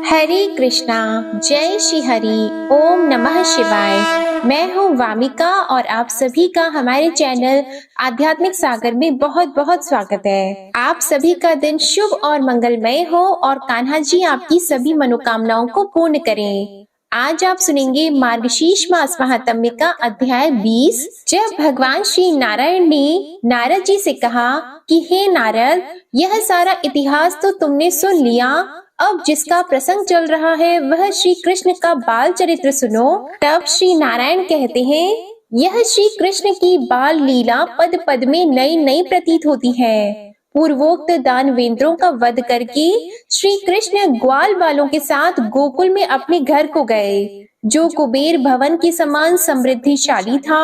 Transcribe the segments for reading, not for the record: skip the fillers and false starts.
हरे कृष्णा। जय श्री हरि। ओम नमः शिवाय। मैं हूँ वामिका और आप सभी का हमारे चैनल आध्यात्मिक सागर में बहुत बहुत स्वागत है। आप सभी का दिन शुभ और मंगलमय हो और कान्हा जी आपकी सभी मनोकामनाओं को पूर्ण करें। आज आप सुनेंगे मार्गशीर्ष मास महात्म्य का अध्याय 20। जब भगवान श्री नारायण ने नारद जी से कहा कि हे नारद, यह सारा इतिहास तो तुमने सुन लिया, अब जिसका प्रसंग चल रहा है वह श्री कृष्ण का बाल चरित्र सुनो। तब श्री नारायण कहते हैं, यह श्री कृष्ण की बाल लीला पद पद में नई नई प्रतीत होती है। पूर्वोक्त दानवेंद्रों का वध करके श्री कृष्ण ग्वाल बालों के साथ गोकुल में अपने घर को गए, जो कुबेर भवन के समान समृद्धिशाली था।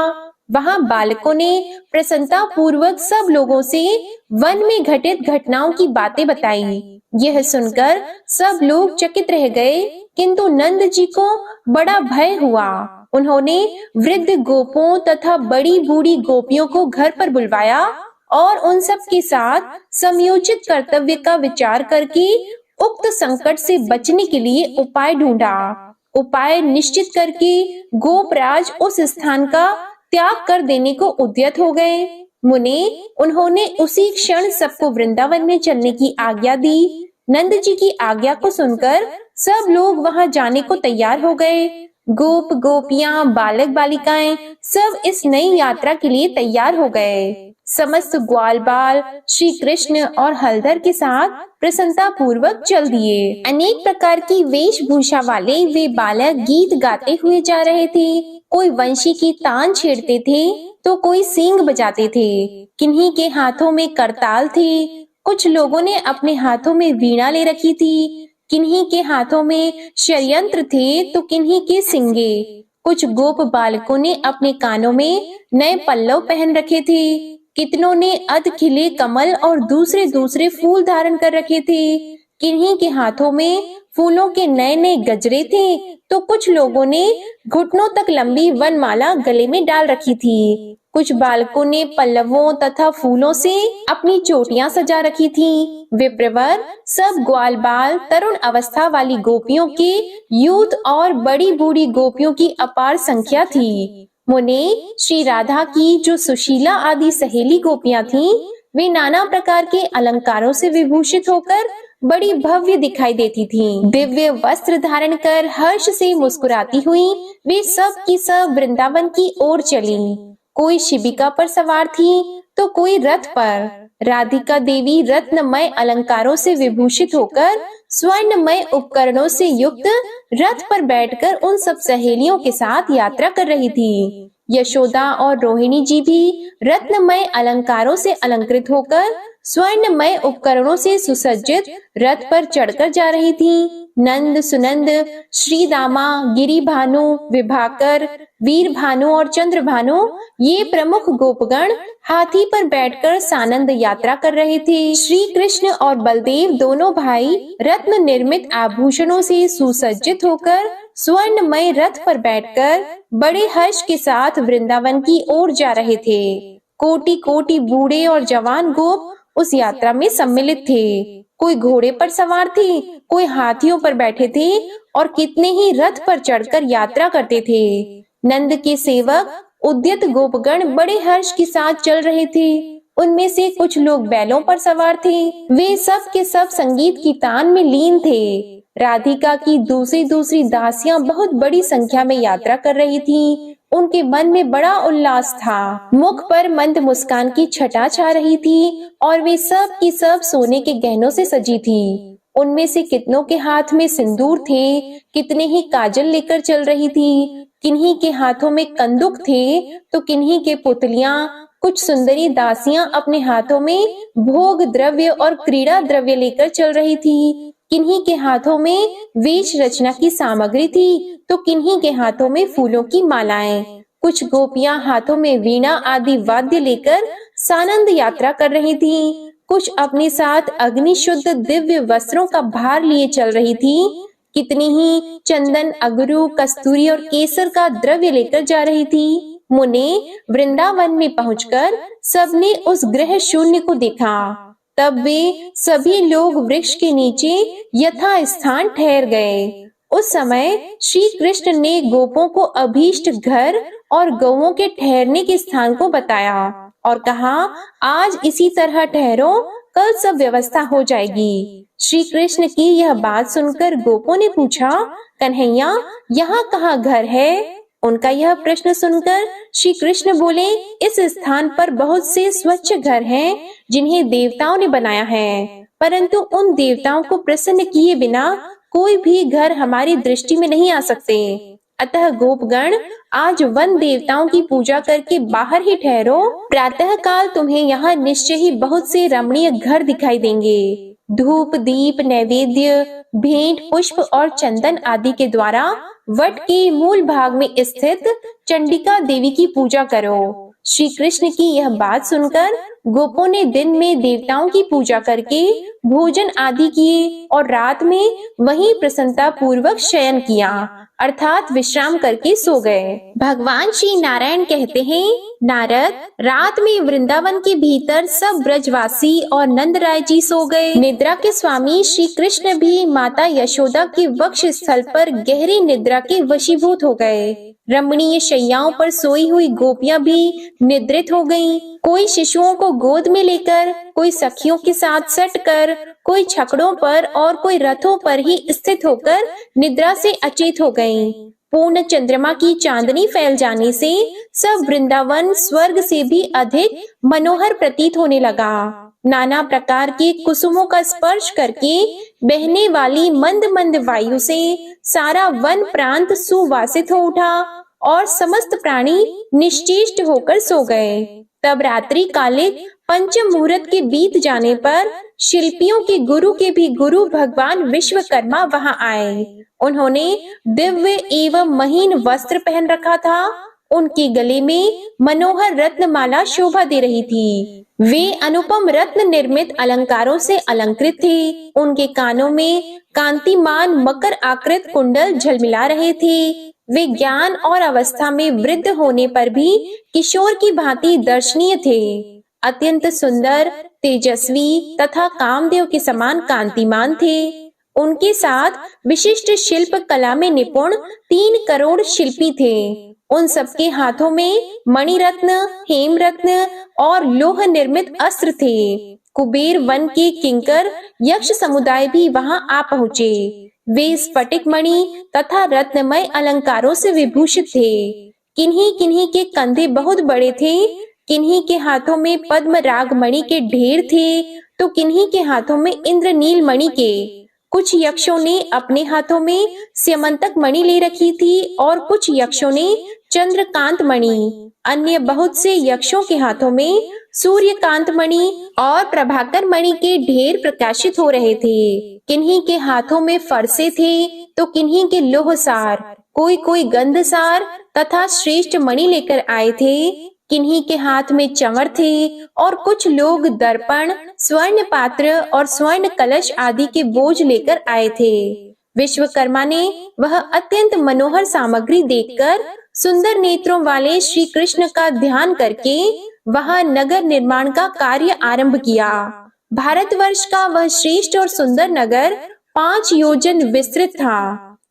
वहां बालकों ने प्रसन्नता पूर्वक सब लोगों से वन में घटित घटनाओं की बातें बताई। यह सुनकर सब लोग चकित रह गए, किंतु नंद जी को बड़ा भय हुआ। उन्होंने वृद्ध गोपों तथा बड़ी बूढ़ी गोपियों को घर पर बुलवाया और उन सब के साथ समयोचित कर्तव्य का विचार करके उक्त संकट से बचने के लिए उपाय ढूंढा। उपाय निश्चित करके गोपराज उस स्थान का त्याग कर देने को उद्यत हो गए। मुने उन्होंने उसी क्षण सबको वृंदावन में चलने की आज्ञा दी। नंद जी की आज्ञा को सुनकर सब लोग वहां जाने को तैयार हो गए। गोप गोपियां बालक बालिकाएं सब इस नई यात्रा के लिए तैयार हो गए। समस्त ग्वाल बाल श्री कृष्ण और हलधर के साथ प्रसन्नता पूर्वक चल दिए। अनेक प्रकार की वेशभूषा वाले वे बालक गीत गाते हुए जा रहे थे। कोई वंशी की तान छेड़ते थे तो कोई सींग बजाते थे। किन्हीं के हाथों में करताल थे। कुछ लोगों ने अपने हाथों में वीणा ले रखी थी। किन्हीं के हाथों में षड्यंत्र थे तो किन्हीं के सिंगे। कुछ गोप बालकों ने अपने कानों में नए पल्लव पहन रखे थे। कितनों ने अध खिले कमल और दूसरे दूसरे फूल धारण कर रखे थे। किन्हीं के हाथों में फूलों के नए नए गजरे थे तो कुछ लोगों ने घुटनों तक लंबी वनमाला गले में डाल रखी थी। कुछ बालकों ने पल्लवों तथा फूलों से अपनी चोटियां सजा रखी थी। विप्रवर सब ग्वाल बाल तरुण अवस्था वाली गोपियों के यूथ और बड़ी बूढ़ी गोपियों की अपार संख्या थी। मुने श्री राधा की जो सुशीला आदि सहेली गोपियां थीं, वे नाना प्रकार के अलंकारों से विभूषित होकर बड़ी भव्य दिखाई देती थीं। दिव्य वस्त्र धारण कर हर्ष से मुस्कुराती हुई वे सब की सब वृंदावन की ओर चलीं। कोई शिबिका पर सवार थी तो कोई रथ पर। राधिका देवी रत्नमय अलंकारों से विभूषित होकर स्वर्णमय उपकरणों से युक्त रथ पर बैठकर उन सब सहेलियों के साथ यात्रा कर रही थी। यशोदा और रोहिणी जी भी रत्नमय अलंकारों से अलंकृत होकर स्वर्णमय उपकरणों से सुसज्जित रथ पर चढ़कर जा रही थीं। नंद सुनंद श्री दामा गिरी भानु विभाकर वीर भानु और चंद्र भानु ये प्रमुख गोपगण हाथी पर बैठकर सानंद यात्रा कर रहे थे। श्री कृष्ण और बलदेव दोनों भाई रत्न निर्मित आभूषणों से सुसज्जित होकर स्वर्णमय रथ पर बैठकर बड़े हर्ष के साथ वृंदावन की ओर जा रहे थे। कोटि कोटि बूढ़े और जवान गोप उस यात्रा में सम्मिलित थे। कोई घोड़े पर सवार थे, कोई हाथियों पर बैठे थे और कितने ही रथ पर चढ़कर यात्रा करते थे। नंद के सेवक उद्यत गोपगण बड़े हर्ष के साथ चल रहे थे। उनमें से कुछ लोग बैलों पर सवार थे। वे सब के सब संगीत की तान में लीन थे। राधिका की दूसरी दूसरी दासियां बहुत बड़ी संख्या में यात्रा कर रही थीं। उनके मन में बड़ा उल्लास था। मुख पर मंद मुस्कान की छटा छा रही थी और वे सब की सब सोने के गहनों से सजी थी। उनमें से कितनों के हाथ में सिंदूर थे, कितने ही काजल लेकर चल रही थी। किन्हीं के हाथों में कंदुक थे तो किन्हीं के पुतलियां। कुछ सुंदरी दासियां अपने हाथों में भोग द्रव्य और क्रीड़ा द्रव्य लेकर चल रही थी। किन्हीं के हाथों में वेश रचना की सामग्री थी तो किन्हीं के हाथों में फूलों की मालाएं। कुछ गोपियां हाथों में वीणा आदि वाद्य लेकर सानंद यात्रा कर रही थीं। कुछ अपने साथ अग्नि शुद्ध दिव्य वस्त्रों का भार लिए चल रही थीं। कितनी ही चंदन अगरू कस्तूरी और केसर का द्रव्य लेकर जा रही थी। मुने वृंदावन में पहुंचकर सबने उस गृह शून्य को देखा। तब वे सभी लोग वृक्ष के नीचे यथा स्थान ठहर गए। उस समय श्री कृष्ण ने गोपों को अभीष्ट घर और गौओं के ठहरने के स्थान को बताया और कहा, आज इसी तरह ठहरो, कल सब व्यवस्था हो जाएगी। श्री कृष्ण की यह बात सुनकर गोपों ने पूछा, कन्हैया, यहाँ कहाँ घर है? उनका यह प्रश्न सुनकर श्री कृष्ण बोले, इस स्थान पर बहुत से स्वच्छ घर हैं, जिन्हें देवताओं ने बनाया है, परंतु उन देवताओं को प्रसन्न किए बिना कोई भी घर हमारी दृष्टि में नहीं आ सकते। अतः गोपगण, आज वन देवताओं की पूजा करके बाहर ही ठहरो। प्रातः काल तुम्हें यहाँ निश्चय ही बहुत से रमणीय घर दिखाई देंगे। धूप, दीप, नैवेद्य, भेंट, पुष्प और चंदन आदि के द्वारा वट के मूल भाग में स्थित चंडिका देवी की पूजा करो। श्री कृष्ण की यह बात सुनकर गोपों ने दिन में देवताओं की पूजा करके भोजन आदि किए और रात में वहीं प्रसन्नता पूर्वक शयन किया, अर्थात विश्राम करके सो गए। भगवान श्री नारायण कहते हैं, नारद, रात में वृंदावन के भीतर सब ब्रजवासी और नंदराय जी सो गए। निद्रा के स्वामी श्री कृष्ण भी माता यशोदा के वक्ष स्थल पर गहरी निद्रा के वशीभूत हो गए। रमणीय शैयाओं पर सोई हुई गोपियां भी निद्रित हो गईं। कोई शिशुओं को गोद में लेकर, कोई सखियों के साथ सटकर, कोई छकड़ों पर और कोई रथों पर ही स्थित होकर निद्रा से अचेत हो गईं। पूर्ण चंद्रमा की चांदनी फैल जाने से सब वृंदावन स्वर्ग से भी अधिक मनोहर प्रतीत होने लगा। नाना प्रकार के कुसुमों का स्पर्श करके बहने वाली मंद मंद वायु से सारा वन प्रांत सुवासित हो उठा और समस्त प्राणी निश्चेष्ट होकर सो गए। तब रात्रि कालिक पंचम मुहूर्त के बीत जाने पर शिल्पियों के गुरु के भी गुरु भगवान विश्वकर्मा वहां आए। उन्होंने दिव्य एवं महीन वस्त्र पहन रखा था। उनके गले में मनोहर रत्नमाला शोभा दे रही थी। वे अनुपम रत्न निर्मित अलंकारों से अलंकृत थे। उनके कानों में कांतिमान मकर आकृत कुंडल झलमिला रहे थे। वे ज्ञान और अवस्था में वृद्ध होने पर भी किशोर की भांति दर्शनीय थे। अत्यंत सुंदर, तेजस्वी तथा कामदेव के समान कांतिमान थे। उनके साथ विशिष्ट शिल्प कला में निपुण 3 करोड़ शिल्पी थे। उन सबके हाथों में मणिरत्न, हेमरत्न और लोह निर्मित अस्त्र थे। कुबेर वन के किंकर यक्ष समुदाय भी वहां आ पहुँचे। वे स्फटिक मणि तथा रत्नमय अलंकारों से विभूषित थे। किन्हीं किन्हीं के कंधे बहुत बड़े थे, किन्हीं के हाथों में पद्म राग मणि के ढेर थे, तो किन्हीं के हाथों में इंद्रनील मणि के। कुछ यक्षों ने अपने हाथों में स्यमंतक मणि ले रखी थी और कुछ यक्षों ने चंद्रकांत मणि। अन्य बहुत से यक्षों के हाथों में सूर्यकांत मणि और प्रभाकर मणि के ढेर प्रकाशित हो रहे थे। किन्हीं के हाथों में फरसे थे तो किन्हीं के लोहसार, कोई कोई गंधसार तथा श्रेष्ठ मणि लेकर आए थे। किन्हीं के हाथ में चंवर थे और कुछ लोग दर्पण, स्वर्ण पात्र और स्वर्ण कलश आदि के बोझ लेकर आए थे। विश्वकर्मा ने वह अत्यंत मनोहर सामग्री देखकर सुंदर नेत्रों वाले श्री कृष्ण का ध्यान करके वहां नगर निर्माण का कार्य आरंभ किया। भारतवर्ष का वह श्रेष्ठ और सुंदर नगर 5 योजन विस्तृत था।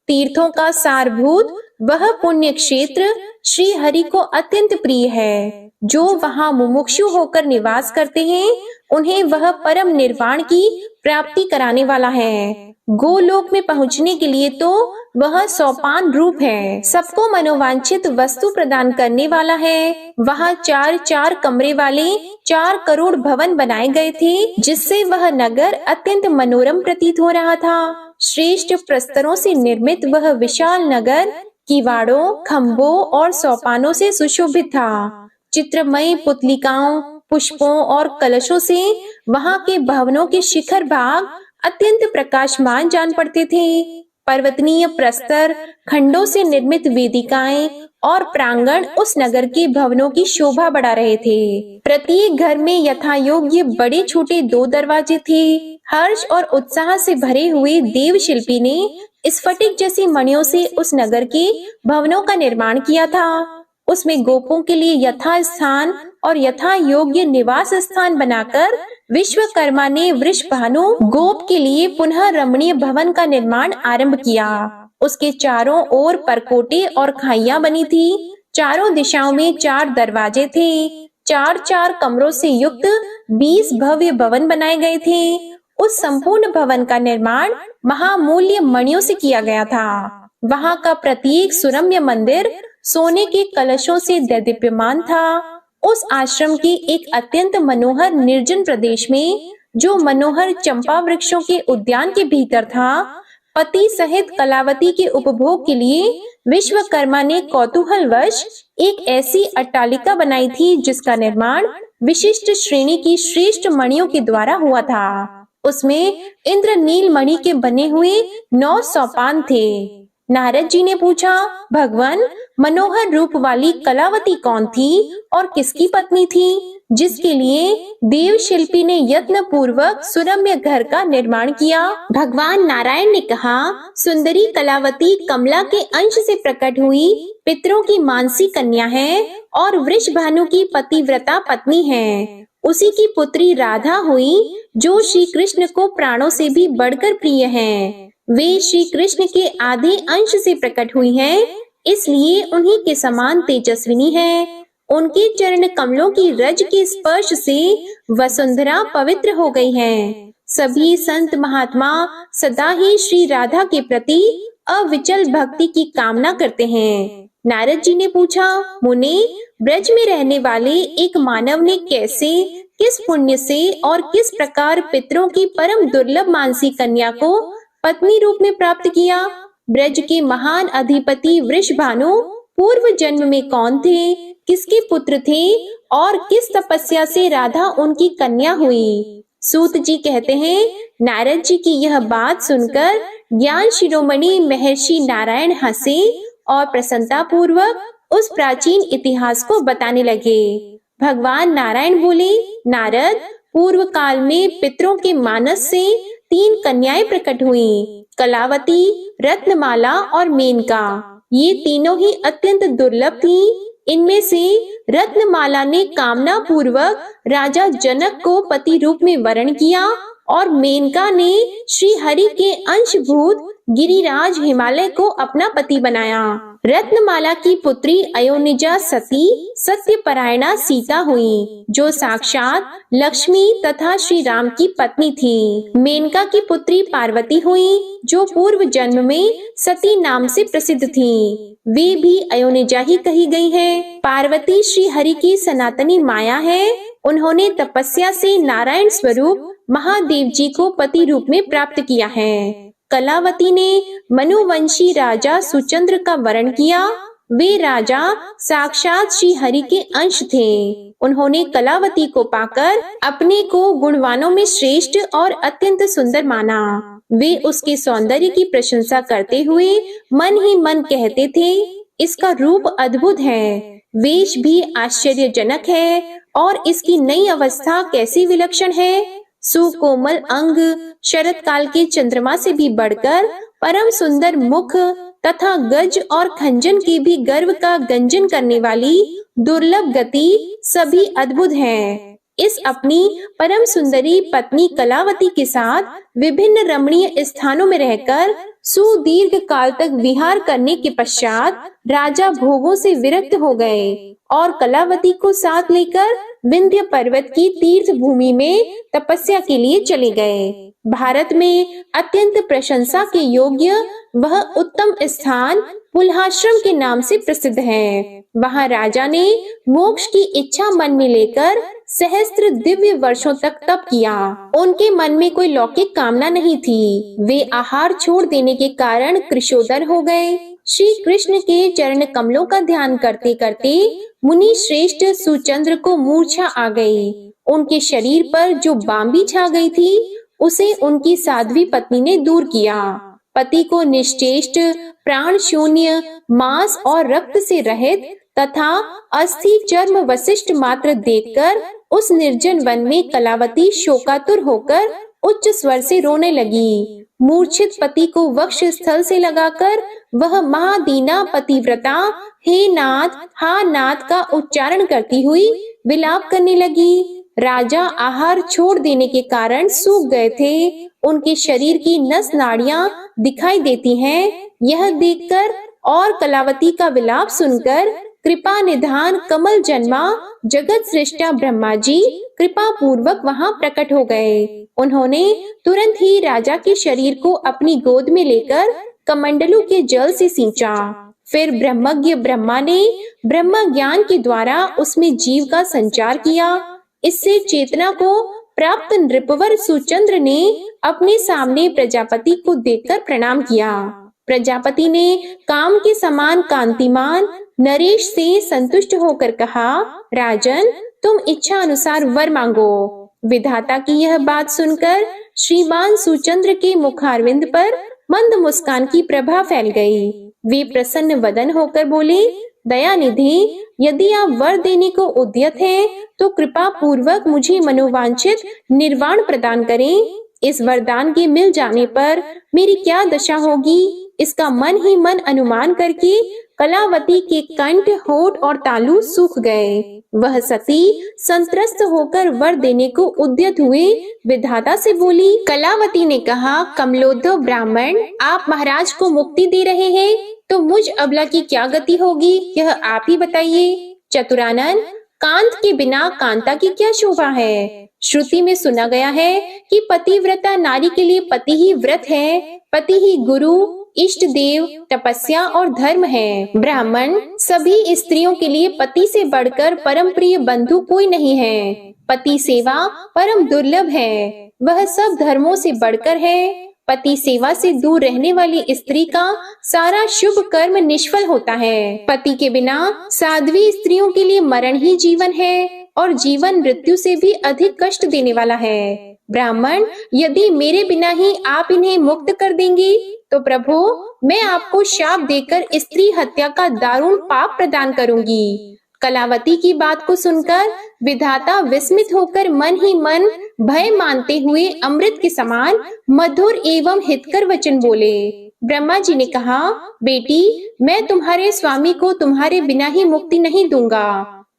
तीर्थों का सारभूत वह पुण्य क्षेत्र श्री हरि को अत्यंत प्रिय है। जो वहां मुमुक्षु होकर निवास करते हैं, उन्हें वह परम निर्वाण की प्राप्ति कराने वाला है। गोलोक में पहुंचने के लिए तो वह सोपान रूप है। सबको मनोवांछित वस्तु प्रदान करने वाला है। वहाँ 4-4 कमरे वाले 4 करोड़ भवन बनाए गए थे, जिससे वह नगर अत्यंत मनोरम प्रतीत हो रहा था। श्रेष्ठ प्रस्तरों से निर्मित वह विशाल नगर किवाड़ों, खम्भों और सोपानों से सुशोभित था। चित्रमय पुतलिकाओं, पुष्पों और कलशों से वहां के भवनों के शिखर भाग अत्यंत प्रकाशमान जान पड़ते थे। पर्वतनीय प्रस्तर, खंडों से निर्मित वेदिकाएं और प्रांगण उस नगर के भवनों की शोभा बढ़ा रहे थे। प्रत्येक घर में यथायोग्य बड़े छोटे 2 दरवाजे थे। हर्ष और उत्साह से भरे हुए देव शिल्पी ने स्फटिक जैसी मणियों से उस नगर के भवनों का निर्माण किया था। उसमें गोपों के लिए यथा स्थान और यथा योग्य निवास स्थान बनाकर विश्वकर्मा ने वृषभानु गोप के लिए पुनः रमणीय भवन का निर्माण आरंभ किया। उसके चारों ओर परकोटे और खाइयां बनी थी। चारों दिशाओं में 4 दरवाजे थे। 4-4 कमरों से युक्त 20 भव्य भवन बनाए गए थे। उस संपूर्ण भवन का निर्माण महामूल्य मणियों से किया गया था। वहां का प्रत्येक सुरम्य मंदिर सोने के कलशों से दैदीप्यमान था। उस आश्रम के एक अत्यंत मनोहर निर्जन प्रदेश में, जो मनोहर चंपा वृक्षों के उद्यान के भीतर था, पति सहित कलावती के उपभोग के लिए विश्वकर्मा ने कौतूहलवश एक ऐसी अट्टालिका बनाई थी जिसका निर्माण विशिष्ट श्रेणी की श्रेष्ठ मणियों के द्वारा हुआ था। उसमें इंद्रनील मणि के बने हुए 9 सोपान थे। नारद जी ने पूछा, भगवान, मनोहर रूप वाली कलावती कौन थी और किसकी पत्नी थी, जिसके लिए देव शिल्पी ने यत्न पूर्वक सुरम्य घर का निर्माण किया? भगवान नारायण ने कहा, सुंदरी कलावती कमला के अंश से प्रकट हुई पितरों की मानसी कन्या है और वृषभानु की पतिव्रता पत्नी है। उसी की पुत्री राधा हुई, जो श्री कृष्ण को प्राणों से भी बढ़कर प्रिय है। वे श्री कृष्ण के आधे अंश से प्रकट हुई हैं, इसलिए उन्हीं के समान तेजस्विनी है। उनके चरण कमलों की रज के स्पर्श से वसुंधरा पवित्र हो गई है। सभी संत महात्मा सदा ही श्री राधा के प्रति अविचल भक्ति की कामना करते हैं। नारद जी ने पूछा, मुनि, ब्रज में रहने वाले एक मानव ने कैसे, किस पुण्य से और किस प्रकार पितरों की परम दुर्लभ मानसी कन्या को पत्नी रूप में प्राप्त किया? ब्रज के महान अधिपति वृषभानु पूर्व जन्म में कौन थे, किसके पुत्र थे और किस तपस्या से राधा उनकी कन्या हुई? सूत जी कहते हैं, नारद जी की यह बात सुनकर ज्ञान शिरोमणि महर्षि नारायण हंसे और प्रसन्नता पूर्वक उस प्राचीन इतिहास को बताने लगे। भगवान नारायण बोले, नारद, पूर्व काल में पितरों के मानस से 3 कन्याएं प्रकट हुई, कलावती, रत्नमाला और मेनका। ये तीनों ही अत्यंत दुर्लभ थीं। इनमें से रत्नमाला ने कामना पूर्वक राजा जनक को पति रूप में वरण किया और मेनका ने श्री हरि के अंशभूत गिरिराज हिमालय को अपना पति बनाया। रत्नमाला की पुत्री अयोनिजा सती सत्यपरायणा सीता हुई, जो साक्षात लक्ष्मी तथा श्री राम की पत्नी थी। मेनका की पुत्री पार्वती हुई, जो पूर्व जन्म में सती नाम से प्रसिद्ध थी। वे भी अयोनिजा ही कही गई हैं। पार्वती श्री हरि की सनातनी माया है। उन्होंने तपस्या से नारायण स्वरूप महादेव जी को पति रूप में प्राप्त किया है। कलावती ने मनुवंशी राजा सुचंद्र का वरण किया। वे राजा साक्षात श्री हरि के अंश थे। उन्होंने कलावती को पाकर अपने को गुणवानों में श्रेष्ठ और अत्यंत सुंदर माना। वे उसके सौंदर्य की प्रशंसा करते हुए मन ही मन कहते थे, इसका रूप अद्भुत है, वेश भी आश्चर्यजनक है और इसकी नई अवस्था कैसी विलक्षण है। सुकोमल अंग, शरत काल के चंद्रमा से भी बढ़कर परम सुंदर मुख तथा गज और खंजन के भी गर्व का गंजन करने वाली दुर्लभ गति सभी अद्भुत हैं। इस अपनी परम सुंदरी पत्नी कलावती के साथ विभिन्न रमणीय स्थानों में रहकर सुदीर्घ काल तक विहार करने के पश्चात राजा भोगों से विरक्त हो गए और कलावती को साथ लेकर विंध्य पर्वत की तीर्थ भूमि में तपस्या के लिए चले गए। भारत में अत्यंत प्रशंसा के योग्य वह उत्तम स्थान पुल्हाश्रम के नाम से प्रसिद्ध है। वहाँ राजा ने मोक्ष की इच्छा मन में लेकर सहस्त्र दिव्य वर्षों तक तप किया। उनके मन में कोई लौकिक कामना नहीं थी। वे आहार छोड़ देने के कारण कृशोदर हो गए। श्री कृष्ण के चरण कमलों का ध्यान करते करते मुनि श्रेष्ठ सुचंद्र को मूर्छा आ गई। उनके शरीर पर जो बांबी छा गई थी, उसे उनकी साध्वी पत्नी ने दूर किया। पति को निश्चेष्ट, प्राण शून्य, मांस और रक्त से रहित तथा अस्थि चर्म वशिष्ठ मात्र देखकर उस निर्जन वन में कलावती शोकातुर होकर उच्च स्वर से रोने लगी। मूर्छित पति को वक्ष स्थल से लगाकर वह महादीना पतिव्रता हे नाथ हा नाथ का उच्चारण करती हुई विलाप करने लगी। राजा आहार छोड़ देने के कारण सूख गए थे। उनके शरीर की नस नाड़ियां दिखाई देती हैं। यह देखकर और कलावती का विलाप सुनकर कृपा निधान कमल जन्मा जगत सृष्टा ब्रह्मा जी कृपा पूर्वक वहां प्रकट हो गए। उन्होंने तुरंत ही राजा के शरीर को अपनी गोद में लेकर कमंडलू के जल से सींचा। फिर ब्रह्मज्ञ ब्रह्मा ने ब्रह्म ज्ञान के द्वारा उसमें जीव का संचार किया। इससे चेतना को प्राप्त नृपवर सुचंद्र ने अपने सामने प्रजापति को देखकर प्रणाम किया। प्रजापति ने काम के समान कांतिमान नरेश से संतुष्ट होकर कहा, राजन तुम इच्छा अनुसार वर मांगो। विधाता की यह बात सुनकर श्रीमान सुचंद्र के मुखारविंद पर मंद मुस्कान की प्रभा फैल गई। वे प्रसन्न वदन होकर बोले, दयानिधि यदि आप वर देने को उद्यत हैं तो कृपा पूर्वक मुझे मनोवांछित निर्वाण प्रदान करें। इस वरदान के मिल जाने पर मेरी क्या दशा होगी, इसका मन ही मन अनुमान करके कलावती के कंठ होठ और तालु सूख गए। वह सती संत्रस्त होकर वर देने को उद्यत हुए विधाता से बोली। कलावती ने कहा, कमलोद्धव ब्राह्मण आप महाराज को मुक्ति दे रहे हैं तो मुझ अबला की क्या गति होगी, यह आप ही बताइए। चतुरानन कांत के बिना कांता की क्या शोभा है। श्रुति में सुना गया है कि पतिव्रता नारी के लिए पति ही व्रत है, पति ही गुरु इष्ट देव तपस्या और धर्म है। ब्राह्मण सभी स्त्रियों के लिए पति से बढ़कर परम प्रिय बंधु कोई नहीं है। पति सेवा परम दुर्लभ है, वह सब धर्मों से बढ़कर है। पति सेवा से दूर रहने वाली स्त्री का सारा शुभ कर्म निष्फल होता है। पति के बिना साध्वी स्त्रियों के लिए मरण ही जीवन है और जीवन मृत्यु से भी अधिक कष्ट देने वाला है। ब्राह्मण यदि मेरे बिना ही आप इन्हें मुक्त कर देंगे तो प्रभु मैं आपको शाप देकर स्त्री हत्या का दारुण पाप प्रदान करूंगी। कलावती की बात को सुनकर विधाता विस्मित होकर मन ही मन भय मानते हुए अमृत के समान मधुर एवं हितकर वचन बोले। ब्रह्मा जी ने कहा, बेटी मैं तुम्हारे स्वामी को तुम्हारे बिना ही मुक्ति नहीं दूंगा।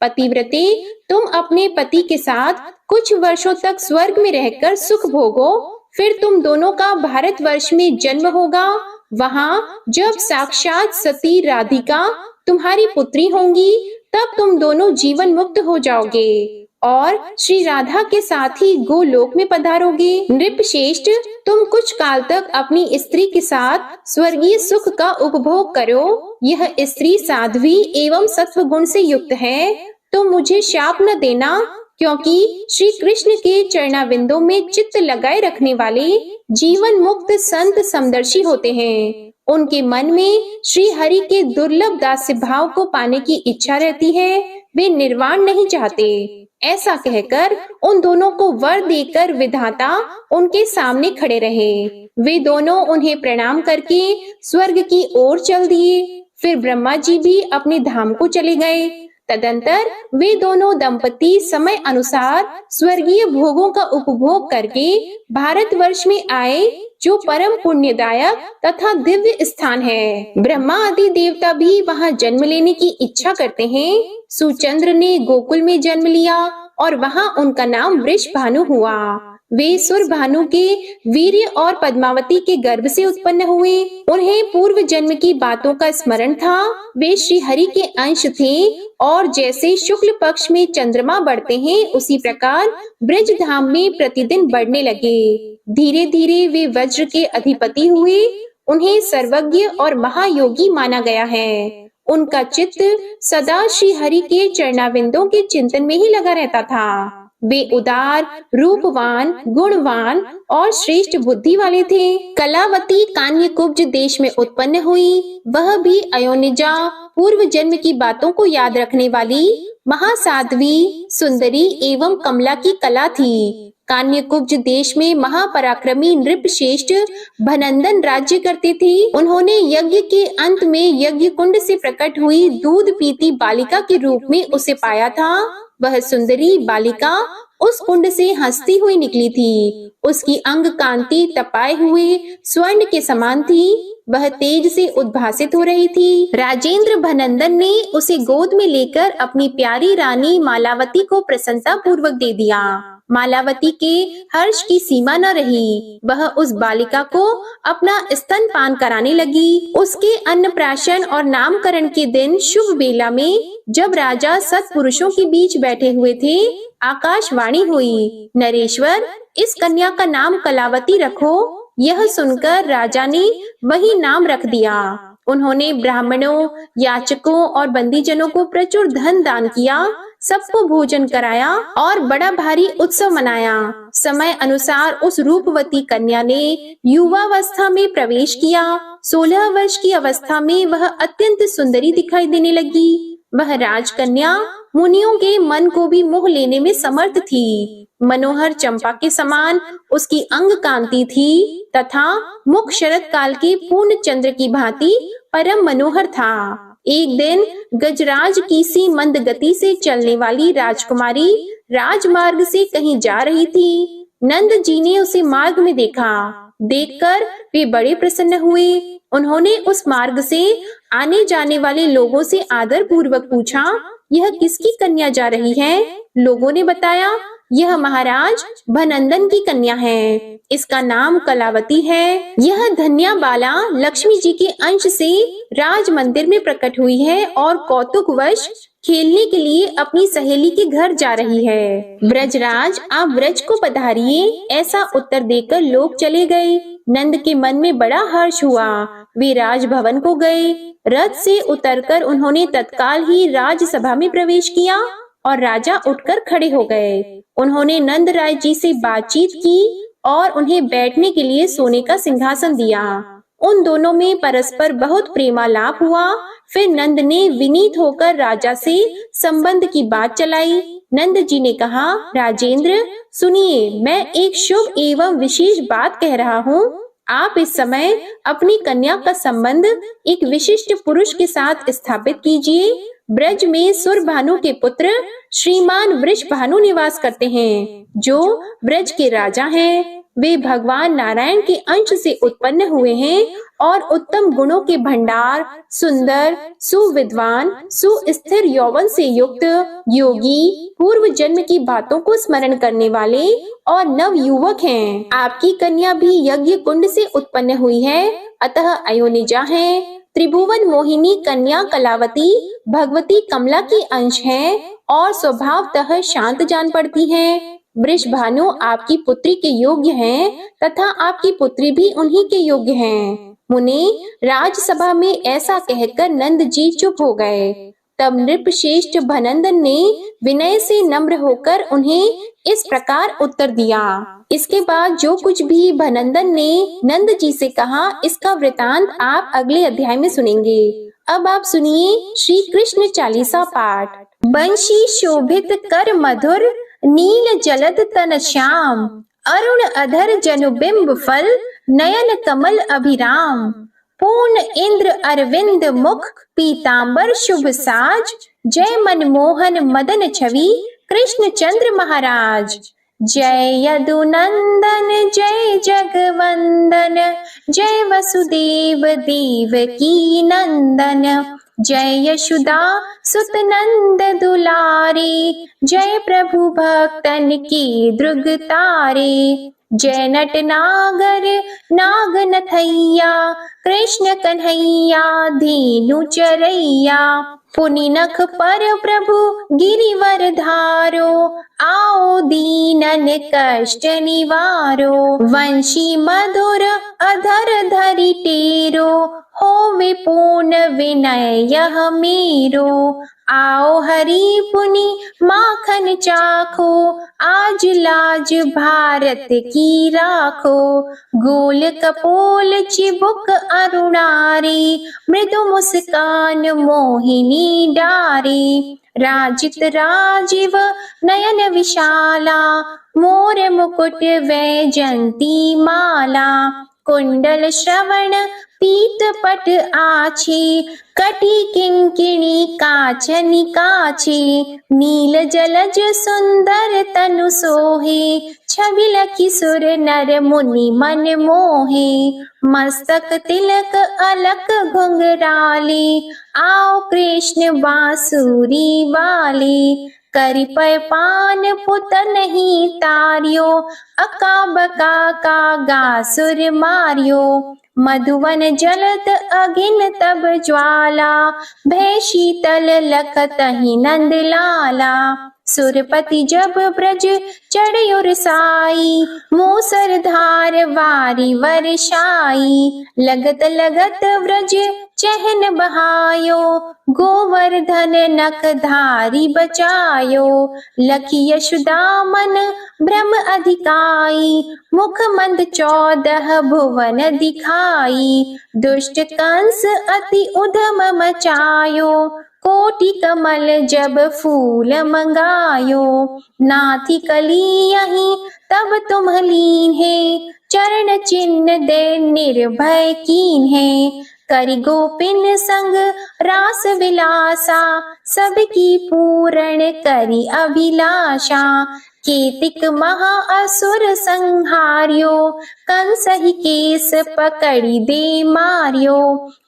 पतिव्रते तुम अपने पति के साथ कुछ वर्षों तक स्वर्ग में रहकर सुख भोगो, फिर तुम दोनों का भारतवर्ष में जन्म होगा। वहाँ जब साक्षात सती राधिका तुम्हारी पुत्री होंगी तब तुम दोनों जीवन मुक्त हो जाओगे और श्री राधा के साथ ही गोलोक में पधारोगे। नृपश्रेष्ठ तुम कुछ काल तक अपनी स्त्री के साथ स्वर्गीय सुख का उपभोग करो। यह स्त्री साध्वी एवं सत्व गुण से युक्त है तो मुझे शाप न देना, क्योंकि श्री कृष्ण के चरणाविंदों में चित्त लगाए रखने वाले जीवन मुक्त संत समदर्शी होते हैं। उनके मन में श्री हरि के दुर्लभ दास्य भाव को पाने की इच्छा रहती है, वे निर्वाण नहीं चाहते। ऐसा कहकर उन दोनों को वर देकर विधाता उनके सामने खड़े रहे। वे दोनों उन्हें प्रणाम करके स्वर्ग की ओर चल दिए। फिर ब्रह्मा जी भी अपने धाम को चले गए। तदंतर वे दोनों दंपति समय अनुसार स्वर्गीय भोगों का उपभोग करके भारतवर्ष में आए, जो परम पुण्यदायक तथा दिव्य स्थान है। ब्रह्मा आदि देवता भी वहां जन्म लेने की इच्छा करते हैं। सुचंद्र ने गोकुल में जन्म लिया और वहां उनका नाम वृषभानु हुआ। वे सुरभानु के वीर्य और पद्मावती के गर्भ से उत्पन्न हुए। उन्हें पूर्व जन्म की बातों का स्मरण था। वे श्री हरि के अंश थे और जैसे शुक्ल पक्ष में चंद्रमा बढ़ते हैं उसी प्रकार ब्रज धाम में प्रतिदिन बढ़ने लगे। धीरे धीरे वे वज्र के अधिपति हुए। उन्हें सर्वज्ञ और महायोगी माना गया है। उनका चित्त सदा श्री हरि के चरणाविंदों के चिंतन में ही लगा रहता था। वे उदार, रूपवान, गुणवान और श्रेष्ठ बुद्धि वाले थे। कलावती कान्यकुब्ज देश में उत्पन्न हुई। वह भी अयोनिजा पूर्व जन्म की बातों को याद रखने वाली महासाध्वी, सुंदरी एवं कमला की कला थी। कान्यकुब्ज देश में महापराक्रमी नृपश्रेष्ठ भनंदन राज्य करते थे। उन्होंने यज्ञ के अंत में यज्ञ कुंड से प्रकट हुई दूध पीती बालिका के रूप में उसे पाया था। वह सुंदरी बालिका उस कुंड से हंसती हुई निकली थी। उसकी अंग कांति तपाए हुए स्वर्ण के समान थी। वह तेज से उद्भासित हो रही थी। राजेंद्र भनंदन ने उसे गोद में लेकर अपनी प्यारी रानी मालावती को प्रसन्नता पूर्वक दे दिया। मालावती के हर्ष की सीमा न रही। वह उस बालिका को अपना स्तनपान कराने लगी। उसके अन्नप्राशन और नामकरण के दिन शुभ बेला में जब राजा सत्पुरुषों के बीच बैठे हुए थे, आकाशवाणी हुई, नरेश्वर, इस कन्या का नाम कलावती रखो। यह सुनकर राजा ने वही नाम रख दिया। उन्होंने ब्राह्मणों, याचकों और बंदीजनों को प्रचुर धन दान किया, सबको भोजन कराया और बड़ा भारी उत्सव मनाया। समय अनुसार उस रूपवती कन्या ने युवावस्था में प्रवेश किया। 16 वर्ष की अवस्था में वह अत्यंत सुंदरी दिखाई देने लगी। वह राजकन्या मुनियों के मन को भी मोह लेने में समर्थ थी। मनोहर चंपा के समान उसकी अंग कांति थी तथा मुख शरद काल के पूर्ण चंद्र की भांति परम मनोहर था। एक दिन गजराज की सी मंद गति से चलने वाली राजकुमारी राजमार्ग से कहीं जा रही थी। नंद जी ने उसे मार्ग में देखा। देखकर वे बड़े प्रसन्न हुए। उन्होंने उस मार्ग से आने जाने वाले लोगों से आदर पूर्वक पूछा, यह किसकी कन्या जा रही है? लोगों ने बताया, यह महाराज भनंदन की कन्या है। इसका नाम कलावती है। यह धन्या बाला लक्ष्मी जी के अंश से राज मंदिर में प्रकट हुई है और कौतुकवश खेलने के लिए अपनी सहेली के घर जा रही है। ब्रजराज, आप ब्रज को पधारिए। ऐसा उत्तर देकर लोग चले गए। नंद के मन में बड़ा हर्ष हुआ। वे राजभवन को गए। रथ से उतरकर उन्होंने तत्काल ही राजसभा में प्रवेश किया और राजा उठकर खड़े हो गए। उन्होंने नंद राय जी से बातचीत की और उन्हें बैठने के लिए सोने का सिंहासन दिया। उन दोनों में परस्पर बहुत प्रेमालाप हुआ। फिर नंद ने विनीत होकर राजा से संबंध की बात चलाई। नंद जी ने कहा, राजेंद्र सुनिए, मैं एक शुभ एवं विशेष बात कह रहा हूँ। आप इस समय अपनी कन्या का संबंध एक विशिष्ट पुरुष के साथ स्थापित कीजिए। ब्रज में सुरभानु के पुत्र श्रीमान वृषभानु निवास करते हैं, जो ब्रज के राजा हैं। वे भगवान नारायण के अंश से उत्पन्न हुए हैं और उत्तम गुणों के भंडार, सुंदर, सुविद्वान, सुस्थिर यौवन से युक्त, योगी, पूर्व जन्म की बातों को स्मरण करने वाले और नव युवक हैं। आपकी कन्या भी यज्ञ कुंड से उत्पन्न हुई है, अतः अयोनिजा है। त्रिभुवन मोहिनी कन्या कलावती भगवती कमला की अंश है और स्वभावतः शांत जान पड़ती है। वृषभानु आपकी पुत्री के योग्य हैं तथा आपकी पुत्री भी उन्हीं के योग्य हैं। मुनि, राजसभा में ऐसा कहकर नंद जी चुप हो गए। तब नृपश्रेष्ठ भनंदन ने विनय से नम्र होकर उन्हें इस प्रकार उत्तर दिया। इसके बाद जो कुछ भी भनंदन ने नंद जी से कहा, इसका वृतांत आप अगले अध्याय में सुनेंगे। अब आप सुनिए श्री कृष्ण चालीसा पाठ। बंशी शोभित कर मधुर, नील जलद तन श्याम, अरुण अधर जनुबिंब फल, नयन कमल अभिराम, पूर्ण इंद्र अरविंद मुख, पीतांबर शुभ साज, जय मनमोहन मदन छवि, कृष्ण चंद्र महाराज। जय यदुनंदन जय जगवंदन, जय वसुदेव देवकी नंदन, जय यशोदा सुत नंद दुलारे, जय प्रभु भक्तन की द्रुग तारे, जय नट नागर नाग नथैया, कृष्ण कन्हैया धीनु चरैया, पुनि नख पर प्रभु गिरिवर धारो, आओ दीनन कष्ट निवारो, वंशी मधुर अधर धरि टेरो, होवे पूर्ण विनय यह मेरो, आओ हरि पुनि माखन चाखो, आज लाज भारत की राखो, गोल कपोल चिबुक अरुणारी, मृदु मुस्कान मोहिनी डारी, राजित राजीव नयन विशाला, मोर मुकुट वैजंती माला, कुंडल श्रवण पीत पट आछी, कटी किंकिणी काचनि काछी, नील जलज सुंदर तनु सोहे, छवि लखी सुर नर मुनि मन मोहे, मस्तक तिलक अलक घुंघराली, आओ कृष्ण बांसुरी वाली, करि पय पान पुत नहीं तारियो, अका बका का गासुर मारियो, मधुवन जलत अगिन तब ज्वाला, भय शीतल लखतहि नंद लाला, सुरपति जब ब्रज चढ़्यो साई, मूसर धार वारी वर्षाई, लगत लगत व्रज चहन बहायो, गोवर्धन नख धारी बचायो, लखी यशोदा मन भ्रम अधिकाई, मुख मंद 14 भुवन दिखाई, दुष्ट कंस अति उधम मचायो, कोटि कमल जब फूल मंगायो, नाथी कली यहीं तब तुम लीन है, चरण चिन्ह दे निर्भय कीन है, करि गोपिन संग रास विलासा, सबकी पूर्ण करि अभिलाषा, केतिक महा असुर संहार्यो, कंसहि केस पकड़ी दे मारियो,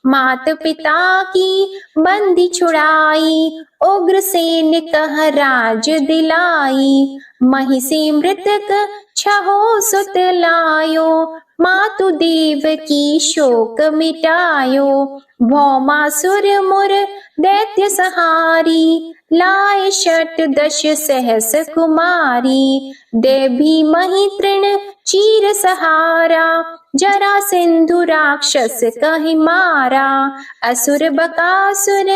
मात पिता की बंदी छुड़ाई, उग्रसेन कह राज दिलाई, महिषी मृतक छहो सुत लायो, मातु देव की शोक मिटायो, भौमासुर मुर दैत्य सहारी, लाए 68 सहस कुमारी, देवी मही तृण चीर सहारा, जरा सिंधु राक्षस कहि मारा, असुर बकासुर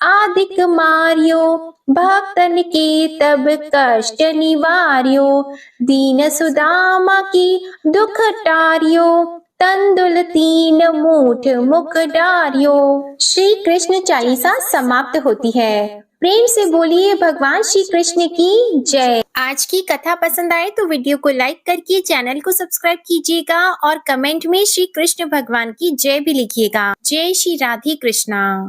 आदिक मारियो, भक्तन के तब कष्ट निवार्यो, दीन सुदामा की दुख टारियो, तंदुल 3 मूठ मुख डारियो। श्री कृष्ण चालीसा समाप्त होती है। प्रेम से बोलिए भगवान श्री कृष्ण की जय। आज की कथा पसंद आए तो वीडियो को लाइक करके चैनल को सब्सक्राइब कीजिएगा और कमेंट में श्री कृष्ण भगवान की जय भी लिखिएगा। जय श्री राधे कृष्णा।